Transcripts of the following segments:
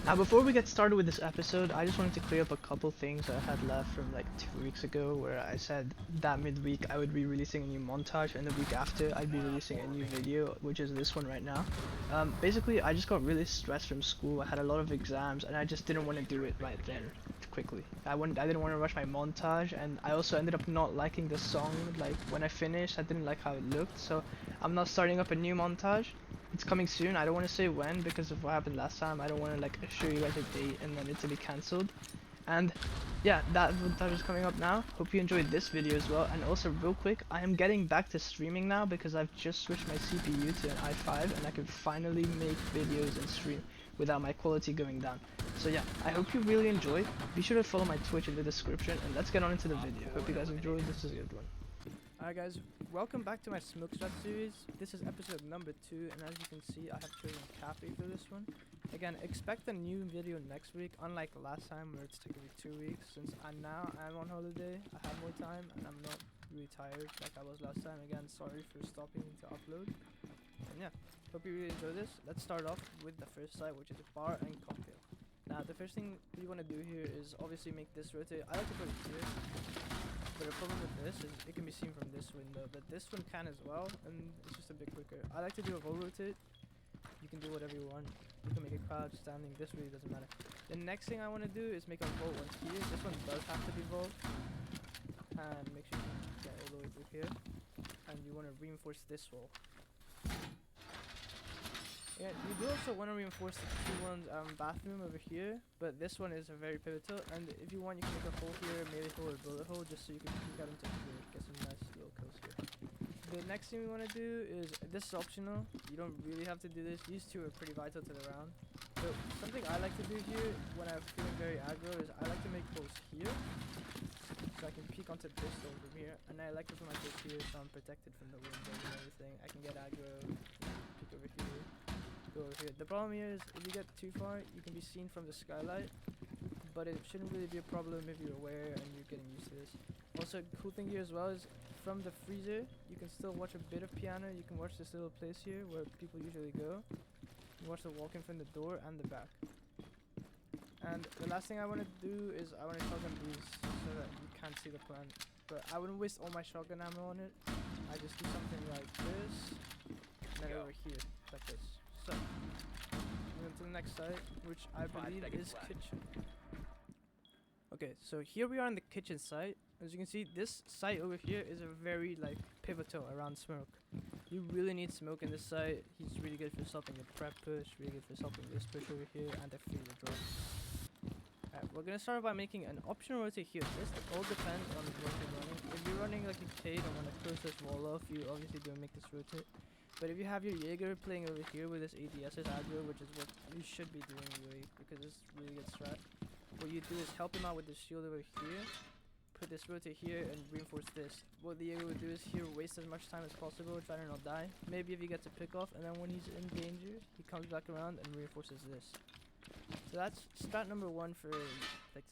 Now, before we get started with this episode, I just wanted to clear up a couple things I had left from like 2 weeks ago, where I said that midweek I would be releasing a new montage, and the week after I'd be releasing a new video, which is this one right now. Basically, I just got really stressed from school. I had a lot of exams, and I just didn't want to do it right then, quickly. I didn't want to rush my montage, and I also ended up not liking the song. Like when I finished, I didn't like how it looked, so I'm not starting up a new montage. It's coming soon. I don't want to say when because of what happened last time. I don't want to like show you guys a date and then it to be cancelled. And yeah, that is coming up now. Hope you enjoyed this video as well. And also real quick, I am getting back to streaming now because I've just switched my CPU to an i5 and I can finally make videos and stream without my quality going down. So yeah, I hope you really enjoy. Be sure to follow my Twitch in the description and let's get on into the video. Hope you guys enjoyed. This is a good one. Alright guys, welcome back to my Smoke Strat series. This is episode number 2, and as you can see I have chosen Cafe for this one. Again, expect a new video next week, unlike last time where it's taking me 2 weeks, since I'm on holiday, I have more time, and I'm not really tired like I was last time. Again, sorry for stopping to upload. And yeah, hope you really enjoy this. Let's start off with the first site, which is a bar and cocktail. Now the first thing you want to do here is obviously make this rotate. I like to put it here. But the problem with this is it can be seen from this window, but this one can as well, and it's just a bit quicker. I like to do a roll rotate. You can do whatever you want. You can make a crouch, standing, this really doesn't matter. The next thing I want to do is make a vault once here. This one does have to be vault. And make sure you get all the way through here. And you want to reinforce this wall. Yeah, you do also want to reinforce the two ones bathroom over here, but this one is a very pivotal, and if you want you can make a hole here, melee hole or bullet hole, just so you can peek out into here, get some nice little kills here. The next thing we want to do is, this is optional, you don't really have to do this, these two are pretty vital to the round. So something I like to do here when I'm feeling very aggro is I like to make holes here, so I can peek onto this door from here, and I like to put my holes here so I'm protected from the windows and everything. I can get aggro, peek over here. Go over here. The problem here is if you get too far you can be seen from the skylight, but it shouldn't really be a problem if you're aware and you're getting used to this. Also, cool thing here as well is from the freezer you can still watch a bit of piano. You can watch this little place here where people usually go. You watch the walk-in from the door and the back. And the last thing I want to do is I want to shotgun these so that you can't see the plan, but I wouldn't waste all my shotgun ammo on it. I just do something like this and then over here like this. So, moving to the next site, which I believe is kitchen. Okay, so here we are in the kitchen site. As you can see, this site over here is a very pivotal around smoke. You really need smoke in this site. He's really good for stopping the prep push, really good for stopping this push over here, and the freezer drop. Alright, we're gonna start by making an optional rotate here. This all depends on what you're running. If you're running like a Cade and want to close this wall off, you obviously don't make this rotate. But if you have your Jaeger playing over here with this ADS's aggro, which is what you should be doing really, because it's really good strat, what you do is help him out with the shield over here, put this rotate here, and reinforce this. What the Jaeger would do is here waste as much time as possible, try to not die. Maybe if he gets a pick off, and then when he's in danger, he comes back around and reinforces this. So that's strat number 1 for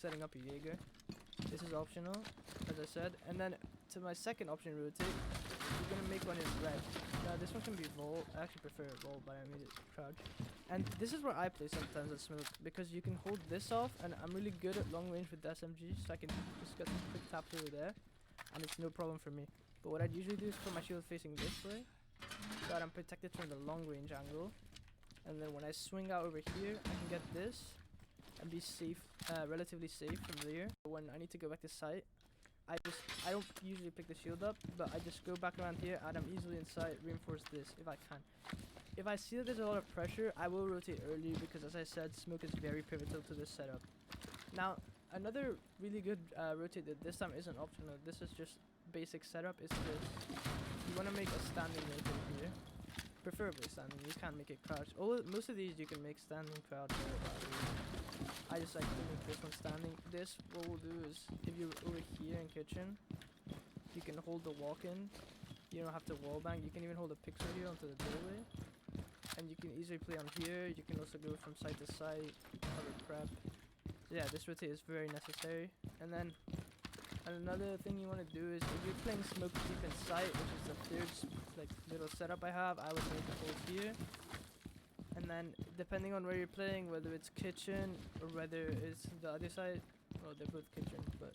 setting up your Jaeger. This is optional, as I said. And then to my second option rotate, you're gonna make one in red. Now this one can be Volt. I actually prefer Volt, but I made it crouch. And this is where I play sometimes at smoke, because you can hold this off, and I'm really good at long range with the SMG, so I can just get some quick taps over there, and it's no problem for me. But what I'd usually do is put my shield facing this way, so that I'm protected from the long range angle. And then when I swing out over here, I can get this and be safe, relatively safe from there. When I need to go back to site, I don't usually pick the shield up, but I just go back around here and I'm easily inside, reinforce this if I can. If I see that there's a lot of pressure, I will rotate early because, as I said, smoke is very pivotal to this setup. Now, another really good rotate that this time isn't optional, this is just basic setup, is this. You want to make a standing rotate here. Preferably standing, you can't make it crouch. Most of these you can make standing, crouch, I just like to make this one standing. This, what we'll do is, if you're over here in kitchen, you can hold the walk-in. You don't have to wallbang. You can even hold a pixel here onto the doorway. And you can easily play on here. You can also go from site to site, cover prep. So yeah, this rotate is very necessary. And then another thing you want to do is, if you're playing smoke deep in sight, which is the third little setup I have, I would make a hole here. And then depending on where you're playing, whether it's kitchen or whether it's the other side, well they're both kitchen, but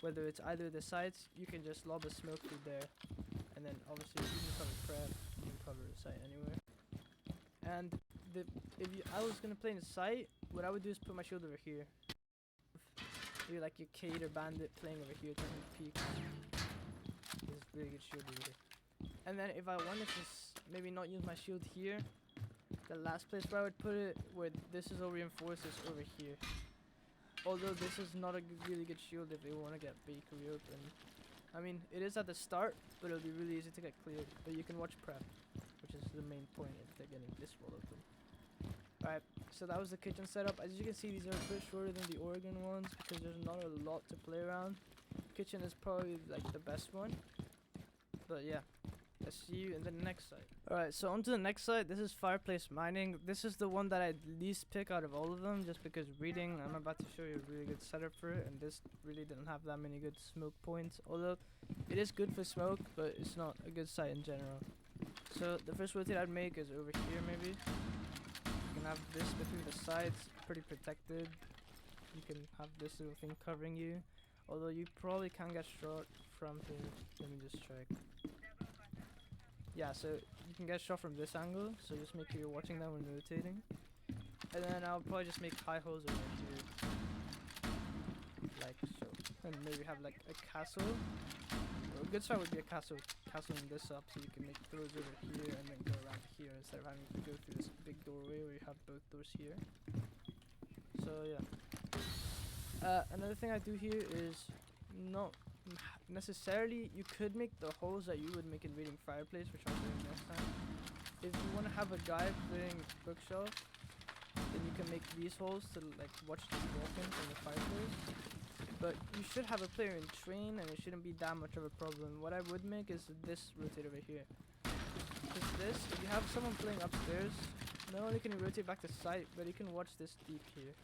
whether it's either of the sides, you can just lob a smoke through there, and then obviously you can cover prep, you can cover the site anywhere. And I was gonna play in the site, what I would do is put my shield over here. Maybe like your Kate or Bandit playing over here, taking peeks. This really good shield over here. And then if I wanted to maybe not use my shield here, the last place where I would put it, where this is all reinforced, is over here. Although this is not a really good shield if they want to get bakery open. I mean, it is at the start, but it'll be really easy to get cleared. But you can watch prep, which is the main point if they're getting this wall open. Alright, so that was the kitchen setup. As you can see, these are a bit shorter than the Oregon ones because there's not a lot to play around. Kitchen is probably like the best one. But yeah. I'll see you in the next site. Alright, so on to the next site. This is fireplace mining. This is the one that I'd least pick out of all of them, just because reading, I'm about to show you a really good setup for it, and this really didn't have that many good smoke points, although it is good for smoke, but it's not a good site in general. So the first rotate I'd make is over here maybe. You can have this between the sides, pretty protected. You can have this little thing covering you, although you probably can get shot from here. Let me just check. Yeah, so you can get shot from this angle, so just make sure you're watching that when rotating. And then I'll probably just make high holes over here, like so. And maybe have like a castle. Well, a good start would be a castling this up, so you can make throws over here and then go around here instead of having to go through this big doorway where you have both doors here. So yeah. Another thing I do here is not necessarily, you could make the holes that you would make in reading fireplace, which I'll do next time. If you want to have a guy playing bookshelf, then you can make these holes to like watch them walk in from the fireplace. But you should have a player in train, and it shouldn't be that much of a problem. What I would make is this rotate over here. Because this, if you have someone playing upstairs, not only can you rotate back to site, but you can watch this deep here.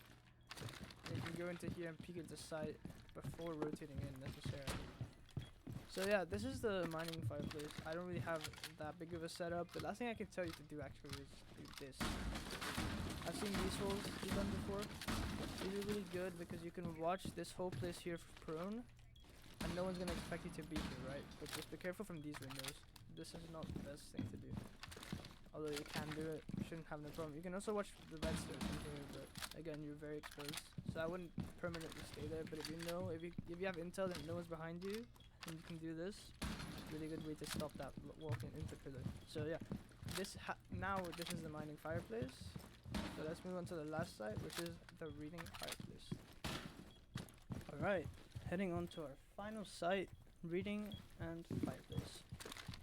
And you can go into here and peek at the site before rotating in necessarily. So yeah, this is the mining fireplace. I don't really have that big of a setup. The last thing I can tell you to do actually is do this. I've seen these holes be done before. These are really good because you can watch this whole place here prone, and no one's gonna expect you to be here, right? But just be careful from these windows. This is not the best thing to do. Although you can do it, you shouldn't have no problem. You can also watch the red stairs from here, but again, you're very exposed. So I wouldn't permanently stay there, but if you know, if you have intel that no one's behind you, and you can do this, really good way to stop that walking into pillar. So yeah, now this is the mining fireplace. So let's move on to the last site, which is the reading fireplace. Alright, heading on to our final site, reading and fireplace.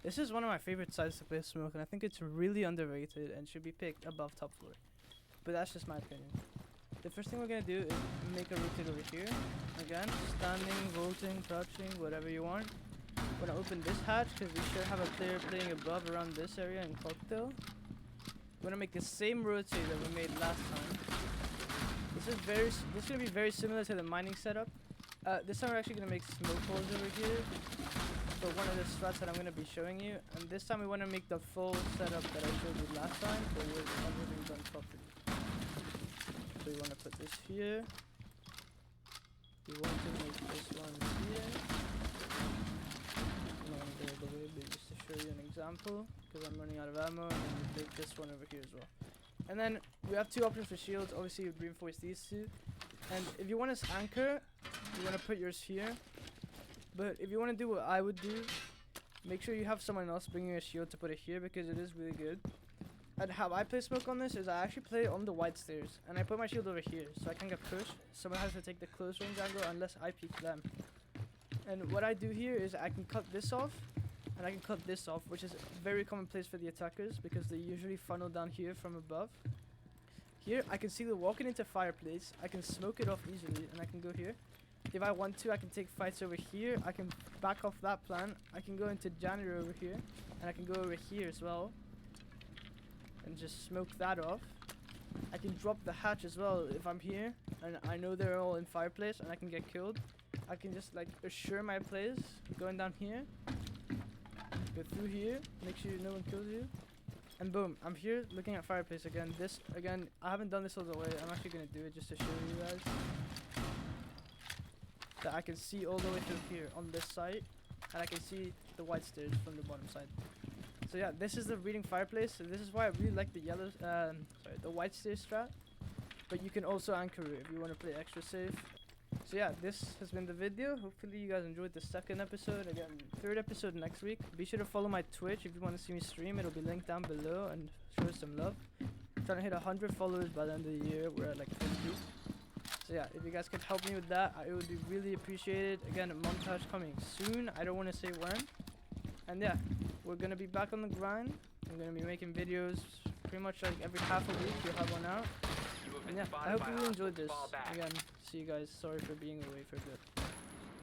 This is one of my favorite sites to play smoke, and I think it's really underrated and should be picked above top floor. But that's just my opinion. The first thing we're gonna do is make a rotate over here. Again, standing, vaulting, crouching, whatever you want. We're gonna open this hatch because we should have a player playing above around this area in cocktail. We're gonna make the same rotate that we made last time. This is gonna be very similar to the mining setup. This time we're actually gonna make smoke holes over here for one of the strats that I'm gonna be showing you. And this time we wanna make the full setup that I showed you last time, but with everything done properly. So we want to put this here. We want to make this one here. I'm not going to go all the way, but just to show you an example, because I'm running out of ammo, and then we take this one over here as well. And then we have two options for shields. Obviously, you'd reinforce these two. And if you want to anchor, you want to put yours here. But if you want to do what I would do, make sure you have someone else bringing a shield to put it here, because it is really good. And how I play smoke on this is I actually play on the white stairs, and I put my shield over here so I can get pushed. Someone has to take the close range angle unless I peek them. And what I do here is I can cut this off, and I can cut this off, which is a very common place for the attackers because they usually funnel down here from above. Here I can see the walking into fireplace. I can smoke it off easily, and I can go here. If I want to, I can take fights over here. I can back off that plan. I can go into janitor over here, and I can go over here as well and just smoke that off. I can drop the hatch as well if I'm here and I know they're all in fireplace and I can get killed. I can just like assure my plays going down here, go through here, make sure no one kills you, And boom, I'm here looking at fireplace again. This, again, I haven't done this all the way. I'm actually going to do it just to show you guys. That I can see all the way through here on this side. And I can see the white stairs from the bottom side. So yeah, this is the reading fireplace. So this is why I really like the the white stairs strat. But you can also anchor it if you want to play extra safe. So yeah, this has been the video. Hopefully you guys enjoyed the second episode. Again, third episode next week. Be sure to follow my Twitch if you want to see me stream. It'll be linked down below, and show us some love. I'm trying to hit 100 followers by the end of the year. We're at like 50. So yeah, if you guys could help me with that, it would be really appreciated. Again, a montage coming soon. I don't want to say when. And yeah, we're gonna be back on the grind. I'm gonna be making videos pretty much like every half a week. We'll have one out. And yeah, I hope you really enjoyed this. Again, see you guys. Sorry for being away for a bit.